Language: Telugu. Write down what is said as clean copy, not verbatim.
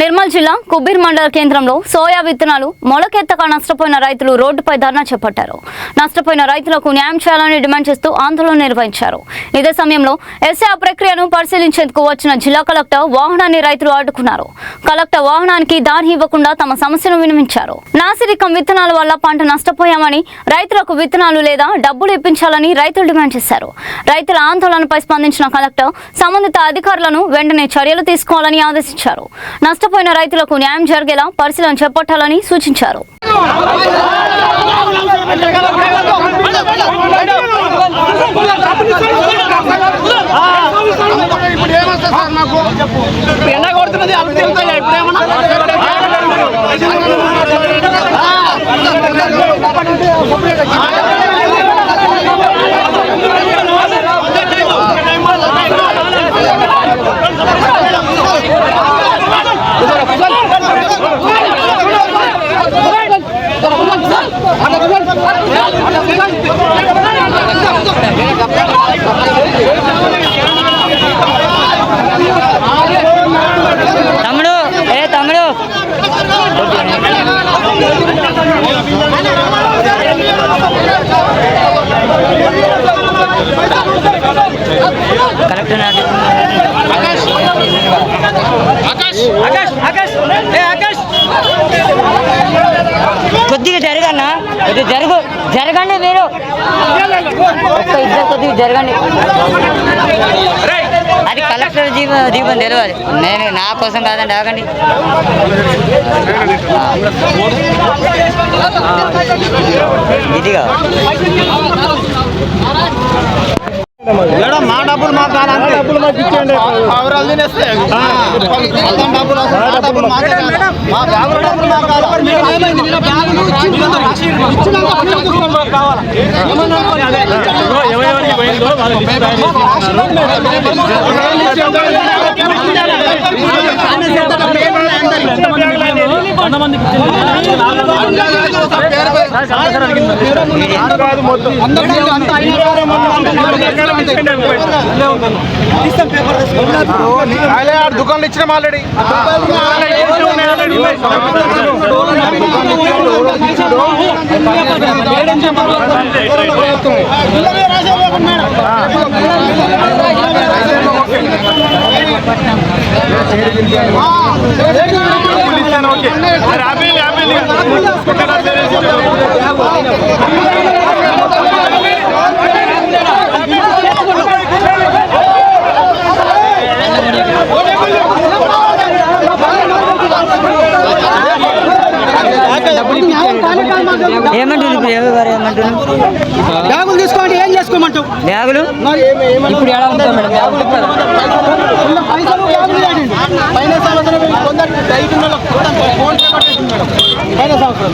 నిర్మల్ జిల్లా కుబ్బీర్ మండల కేంద్రంలో సోయా విత్తనాలు మొలకెత్తక నష్టపోయిన రైతులు రోడ్డుపై ధర్నా చేపట్టారు. నష్టపోయిన రైతులకు న్యాయం చేయాలని డిమాండ్ చేస్తూ ఆందోళన నిర్వహించారు. ఇదే సమయంలో ఎస్ఐ ప్రక్రియను పరిశీలించేందుకు వచ్చిన జిల్లా కలెక్టర్ వాహనాన్ని రైతులు అడ్డుకున్నారు. కలెక్టర్ వాహనానికి దారి ఇవ్వకుండా తమ సమస్యను వినిపించారు. నాసిరకం విత్తనాల వల్ల పంట నష్టపోయామని, రైతులకు విత్తనాలు లేదా డబ్బులు ఇప్పించాలని రైతులు డిమాండ్ చేశారు. రైతుల ఆందోళనపై స్పందించిన కలెక్టర్ సంబంధిత అధికారులను వెంటనే చర్యలు తీసుకోవాలని ఆదేశించారు. నష్టపోయిన రైతులకు న్యాయం జరిగేలా పరిశీలన చేపట్టాలని సూచించారు. కొద్దిగా జరగన్నా, జరగండి మీరు కొద్దిగా జరగండి. అది కలెక్టర్ దీపం తెలియదు, నేను నా కోసం కాదండి. ఆగండి, ఇదిగా మేడం మా డబ్బులు మాకు డబ్బులు మాకు ఇచ్చేయండి. దుకాణాలు ఇచ్చినాం ఆల్రెడీ. బ్యాగులు తీసుకోండి, ఏం చేసుకోమంటావు? బ్యాగులు ఇప్పుడు ఎలా ఉంటాయి మేడం? పైన సంవత్సరం